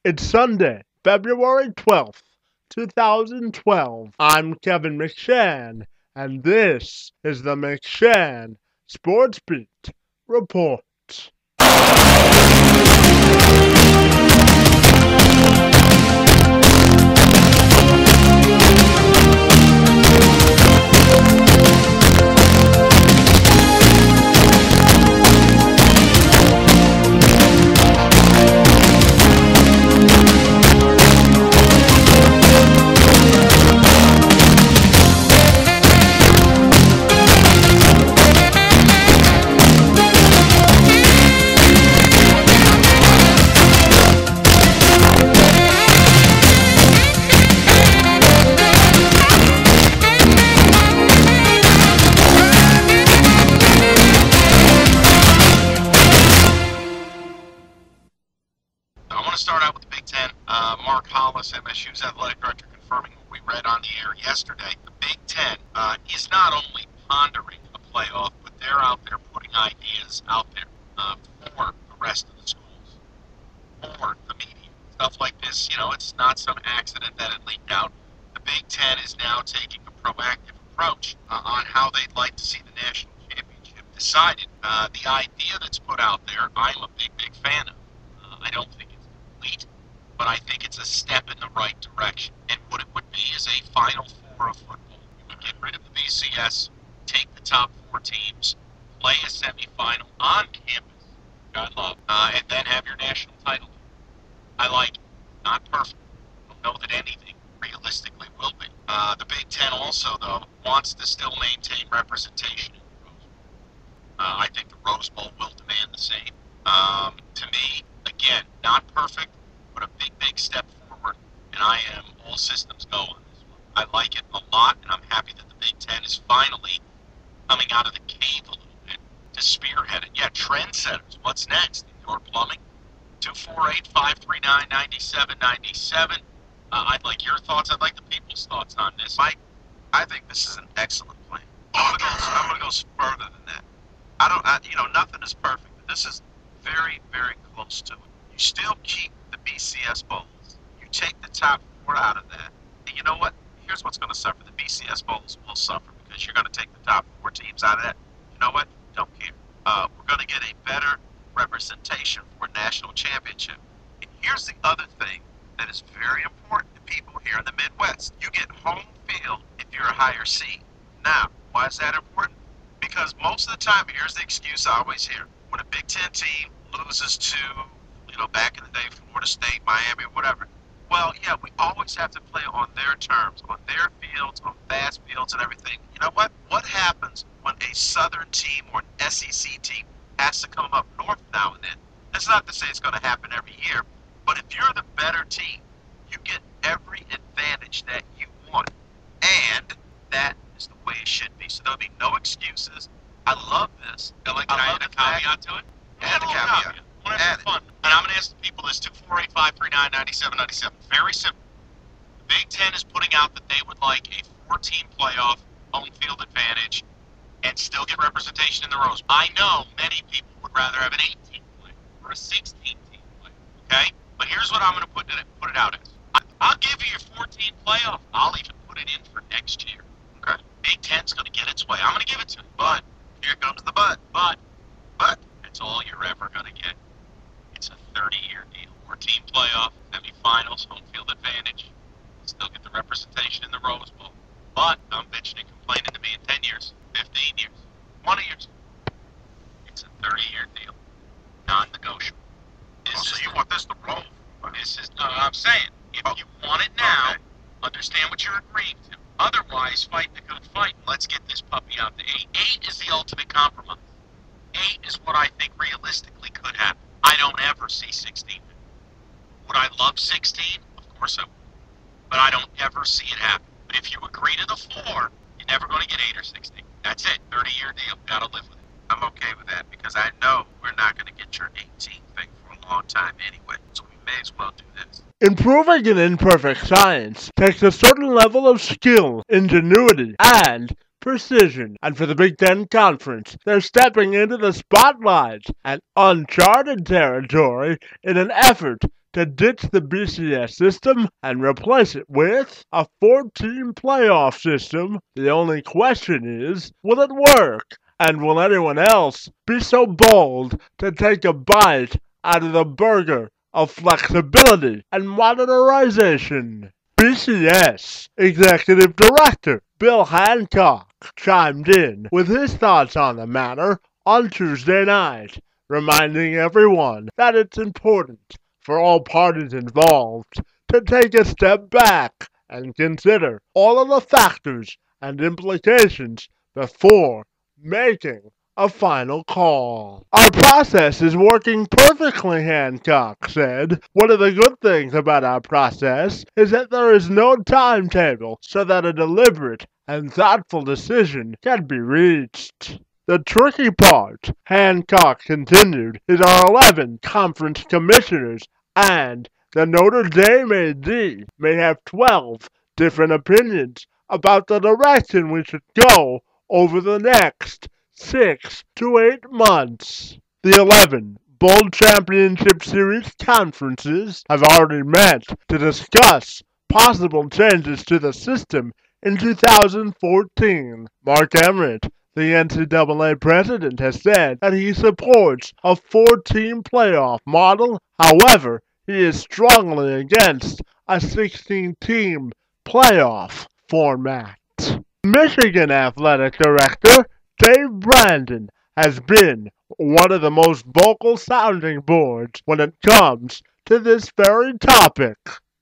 It's Sunday, February 12th, 2012. I'm Kevin McShann, and this is the McShann Sports Beat Report. Start out with the Big Ten. Mark Hollis, MSU's athletic director, confirming what we read on the air yesterday. The Big Ten is not only pondering a playoff, but they're out there putting ideas out there for the rest of the schools, for the media. Stuff like this, it's not some accident that it leaked out. The Big Ten is now taking a proactive approach on how they'd like to see the national championship decided. The idea that's put out there, I'm a big fan of. I don't think but I think it's a step in the right direction. And what it would be is a Final Four of football. You would get rid of the BCS, take the top 4 teams, play a semifinal on campus, which I love, and then have your national title. I like it. Not perfect. I don't know that anything realistically will be. The Big Ten also, though, wants to still maintain representation in the Rose Bowl. I think the Rose Bowl will demand the same. To me, again, not perfect, but a big step forward, and I am all systems go on this one. I like it a lot, and I'm happy that the Big Ten is finally coming out of the cave a little bit to spearhead it. Yeah, trendsetters. What's next? Indoor plumbing. 248-539-9797. I'd like your thoughts. I'd like the people's thoughts on this. Mike, I think this is an excellent plan. I'm gonna go further than that. Nothing is perfect. This is very close to it. You still keep the BCS bowls. You take the top 4 out of that. And you know what? Here's what's going to suffer. The BCS bowls will suffer because you're going to take the top 4 teams out of that. You know what? Don't care. We're going to get a better representation for a national championship. And here's the other thing that is very important to people here in the Midwest. You get home field if you're a higher seed. Now, why is that important? Because most of the time, here's the excuse I always hear. When a Big Ten team loses to back in the day, Florida State, Miami, whatever. Well, yeah, we always have to play on their terms, on their fields, on fast fields and everything. You know what? What happens when a Southern team or an SEC team has to come up north now and then? That's not to say it's going to happen every year, but if you're the better team, you get every advantage that you want. And that is the way it should be. So there'll be no excuses. I love this. Can I add a caveat to it? Add a caveat. Fun. And I'm going to ask the people this, 248-539-9797. Very simple. The Big Ten is putting out that they would like a 4-team playoff, home field advantage, and still get representation in the Rose Bowl. I know many people would rather have an 18-team playoff or a 16-team playoff, okay? But here's what I'm going to put it out as. I'll give you your 14 playoff. I'll even put it in for next year. Okay. Big Ten's going to get its way. I'm going to give it to you. But here comes the but. But that's all you're ever going to get. It's a 30-year deal. 4-team playoff, semifinals, home field advantage. Still get the representation in the Rose Bowl. But I'm bitching and complaining to me in 10 years, 15 years, 20 years. It's a 30-year deal. Non-negotiable. So you want this to roll? I'm saying, if you want it now, understand what you're agreeing to. Otherwise, fight the good fight. Let's get this puppy out to 8. 8 is the ultimate compromise. 8 is what I think realistically could happen. I don't ever see 16. Would I love 16? Of course I would. But I don't ever see it happen. But if you agree to the floor, you're never going to get 8 or 16. That's it. 30-year deal. Got to live with it. I'm okay with that because I know we're not going to get your 18 thing for a long time anyway. So we may as well do this. Improving in imperfect science takes a certain level of skill, ingenuity, and precision. And for the Big Ten Conference, they're stepping into the spotlight and uncharted territory in an effort to ditch the BCS system and replace it with a 4-team playoff system. The only question is, will it work? And will anyone else be so bold to take a bite out of the burger of flexibility and modernization? BCS Executive Director Bill Hancock chimed in with his thoughts on the matter on Tuesday night, reminding everyone that it's important for all parties involved to take a step back and consider all of the factors and implications before making a final call. Our process is working perfectly, Hancock said. One of the good things about our process is that there is no timetable so that a deliberate and thoughtful decision can be reached. The tricky part, Hancock continued, is our 11 conference commissioners, and the Notre Dame AD may have 12 different opinions about the direction we should go over the next 6 to 8 months. The 11 Bowl Championship Series conferences have already met to discuss possible changes to the system in 2014. Mark Emmert, the NCAA president, has said that he supports a 4-team playoff model. However, he is strongly against a 16-team playoff format. Michigan Athletic Director Dave Brandon has been one of the most vocal sounding boards when it comes to this very topic.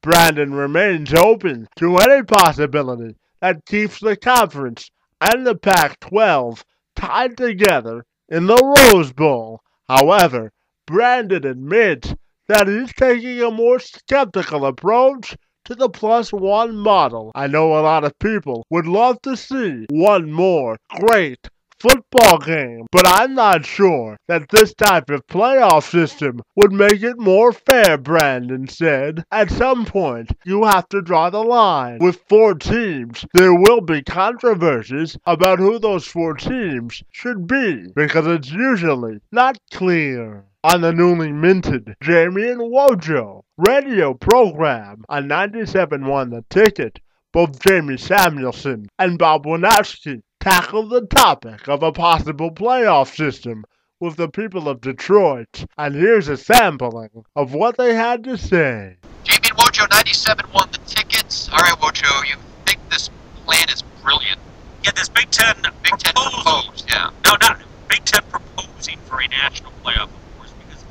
Brandon remains open to any possibility that keeps the conference and the Pac-12 tied together in the Rose Bowl. However, Brandon admits that he's taking a more skeptical approach to the +1 model. I know a lot of people would love to see one more great football game, but I'm not sure that this type of playoff system would make it more fair, Brandon said. At some point, you have to draw the line. With 4 teams, there will be controversies about who those 4 teams should be, because it's usually not clear. On the newly minted Jamie and Wojo radio program on 97.1 The Ticket, both Jamie Samuelson and Bob Winowski tackled the topic of a possible playoff system with the people of Detroit, and here's a sampling of what they had to say. Jamie and Wojo, 97.1 The Tickets. All right, Wojo, you think this plan is brilliant? Yeah, this Big Ten proposed, yeah. No, not Big Ten proposing for a national playoff, of course, because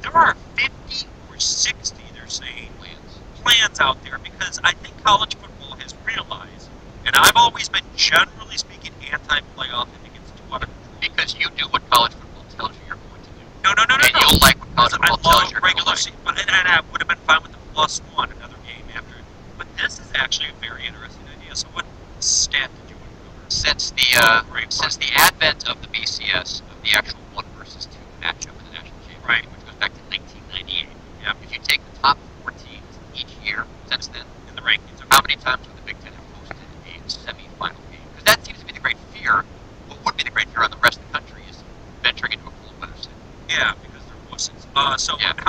there are 50 or 60, they're saying, plans out there, because I think college football has realized, and I've always been, generally speaking, anti-playoff. I think it's too out of control. Because you do what college football tells you you're going to do. No. And you'll like what college football tells you you're going to like. And I would have been fine with the +1, another game after. But this is actually a very interesting idea. So what stat did you want to cover? Since the advent of the BCS, of the actual 1 versus 2 matchup in the national championship, which goes back to 1998, if you take the top 4 teams each year since then, in the rankings, how many times would the Big Ten have hosted a semi-final game? Because that seems to be the great fear. What would be the great fear on the rest of the country is venturing into a cold weather city. Yeah, because they're wusses. How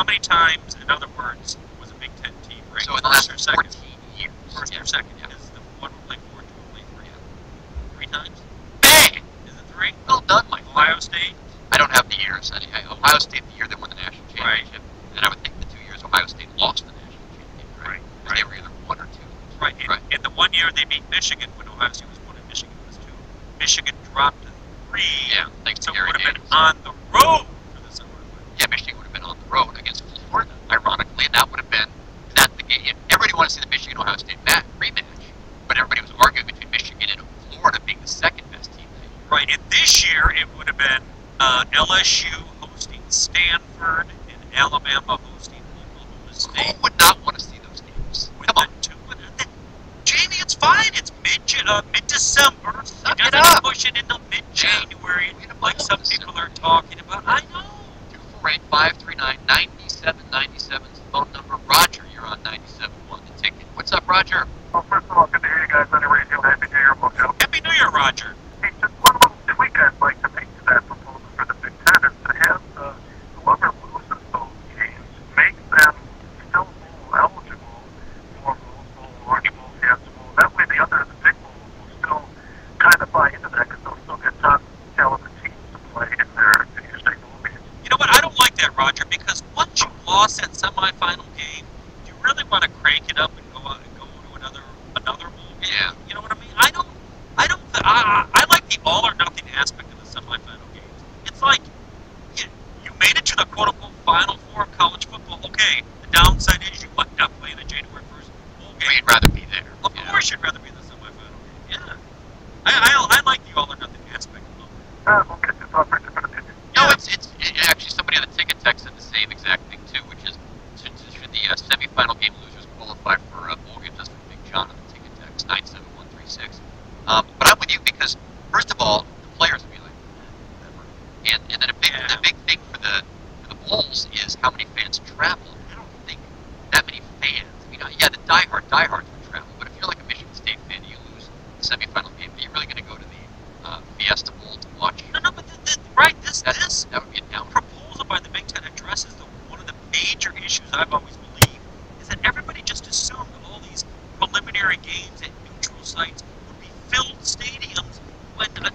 many times, in other words, was a Big Ten team ranked? So in the last 14 years. First or second, because the one will play 4, 2 will play 3. 3 times? Bang! Is it 3? Well done, Mike. Ohio State? I don't have the years. Ohio State, the year they won the national championship. Right. And I would think the 2 years Ohio State lost the national championship, right? Because they were either 1 or 2. Right. And the 1 year they beat Michigan when Ohio State was 1 and Michigan was 2. Michigan dropped to 3. Yeah, thanks so to Gary would have been Davis. on the road for the summer. Yeah, Michigan would have been on the road against Florida, ironically, and that would have been not the game. Everybody wanted to see the Michigan-Ohio State rematch, but everybody was arguing between Michigan and Florida being the second best team that year. Right, and this year it would have been LSU hosting Stanford and Alabama hosting Oklahoma State. Who would not want to see those games? Come on. Jamie, it's fine. It's mid-December. Suck it up. Push it into mid-January, like some people are talking about. I know. 248-539-9797 is the phone number. Roger, you're on 97.1 The Ticket. What's up, Roger? Well, first of all, good to hear you guys on the radio. Happy New Year, Mojo. Happy New Year, Roger. Hey, just one little tweak I'd like to make to that proposal for the Big Ten is to have whoever loses those games make them want to crank it up and go out and go to another bowl game. Yeah. You know what I mean? I like the all or nothing aspect of the semifinal games. It's like you made it to the quote unquote Final Four of college football. Okay, the downside is you might not play in a January 1st bowl game. But you'd rather be there. Of course, you'd rather be in the semifinal game. Yeah. I like the all or nothing aspect of it. We'll get this off for different opinion. No, it's actually somebody on the ticket text said the same exact thing too, which is should the semifinal game losers qualify for bowl games? That's from Big John on the ticket text 97136. But I'm with you because first of all, the players will be like, whatever, and then the big thing for the bowls is how many fans travel. I don't think that many fans. I mean, yeah, the diehards would travel, but if you're like a Michigan State fan and you lose the semifinal game, are you really going to go to the Fiesta Bowl to watch? No, but right, That would be a downer. proposal by the Big Ten addresses one of the major issues I've always believed is that everybody just assumed all these preliminary games at neutral sites would be filled stadiums when a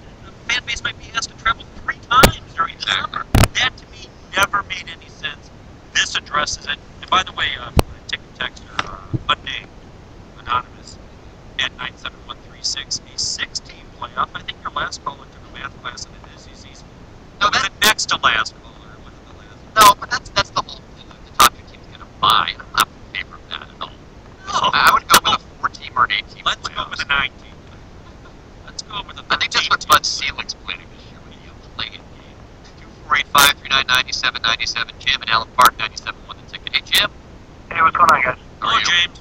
fan base might be asked to travel 3 times during the summer. That to me never made any sense. This addresses it. And by the way, ticket texter, unnamed, anonymous, at 97136, a 6-team playoff. I think your last caller took a math class in the SEC's. No, the next to last caller. Wasn't the last? No, but that's the whole thing. The top 2 teams get a bye, and I'm not in favor of that at all. No. I would go with a 4-team or an 8-team. Let's go with a 9-team. Let's go with a 13-team. I think that's what Bud Selig's planning this year when you play it. 248-539-9797. Jim and Alan Park, 97 won the ticket. Hey, Jim. Hey, what's going on, guys? How are you? James.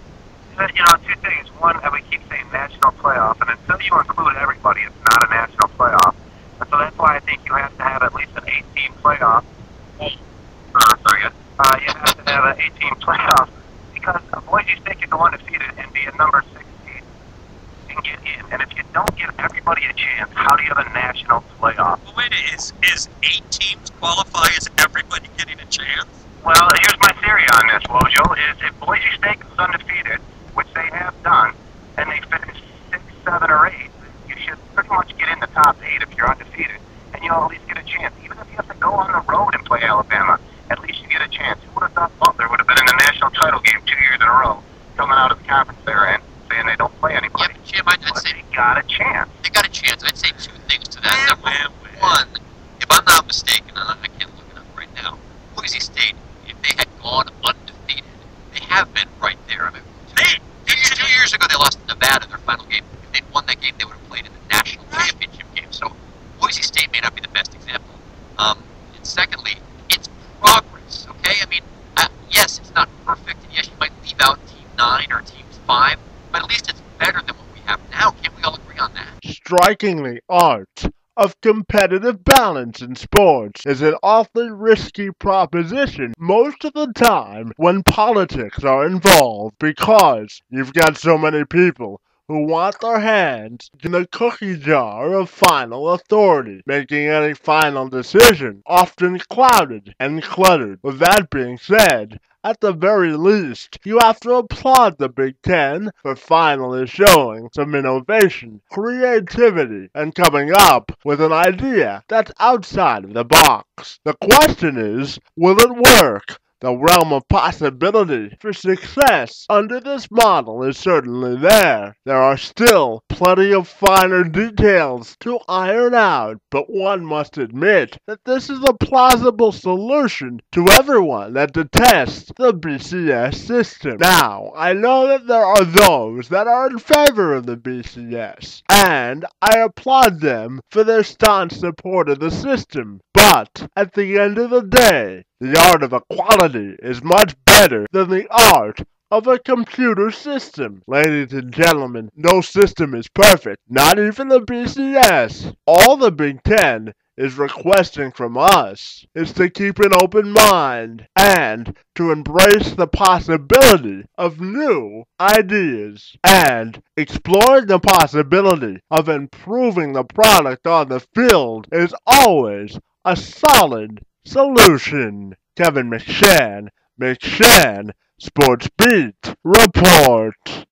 You know, 2 things. One, we keep saying national playoff, and until you include everybody, it's not a national playoff. And so that's why I think you have to have at least an 8-team playoff. Sorry, guys. You have to have an 8-team playoff because Boise State can go undefeated and be a number 6 seed and get in. And if you don't give everybody a chance, how do you have a national playoff? Well, wait, is 8 teams qualify as everybody getting a chance? Well, here's my theory on this, Wojo, is if Boise State goes undefeated, which they have done, and they finish 6, 7, or 8, you should pretty much get in the top 8 if you're undefeated, and you'll at least get a chance. Even if you have to go on the road and play Alabama, at least you get a chance. Who would have thought Butler would have been in the national title game 2 years in a row, coming out of the conference there and saying they don't play anybody? Yeah, but Jim, I'd say they got a chance. they got a chance. I'd say 2 things to that. Number 1, if I'm not mistaken, I can't look it up right now, Boise State, if they had gone undefeated, they have been right there. I mean, 2 years ago they lost to Nevada in their final game. If they'd won that game, they would have played in the national championship game. So Boise State may not be the best example. And secondly, it's progress. Okay, I mean, yes, it's not perfect, and yes, you might leave out Team 9 or Team 5, but at least it's better than what we have now. Can't we all agree on that? Striking the art of competitive balance in sports is an awfully risky proposition most of the time when politics are involved because you've got so many people who want their hands in the cookie jar of final authority, making any final decision often clouded and cluttered. With that being said, at the very least, you have to applaud the Big Ten for finally showing some innovation, creativity, and coming up with an idea that's outside of the box. The question is, will it work? The realm of possibility for success under this model is certainly there. There are still plenty of finer details to iron out, but one must admit that this is a plausible solution to everyone that detests the BCS system. Now, I know that there are those that are in favor of the BCS, and I applaud them for their staunch support of the system. But, at the end of the day, the art of equality is much better than the art of a computer system. Ladies and gentlemen, no system is perfect, not even the BCS. All the Big Ten is requesting from us is to keep an open mind and to embrace the possibility of new ideas and exploring the possibility of improving the product on the field is always a solid solution. Kevin McShann, Sports Beat Report.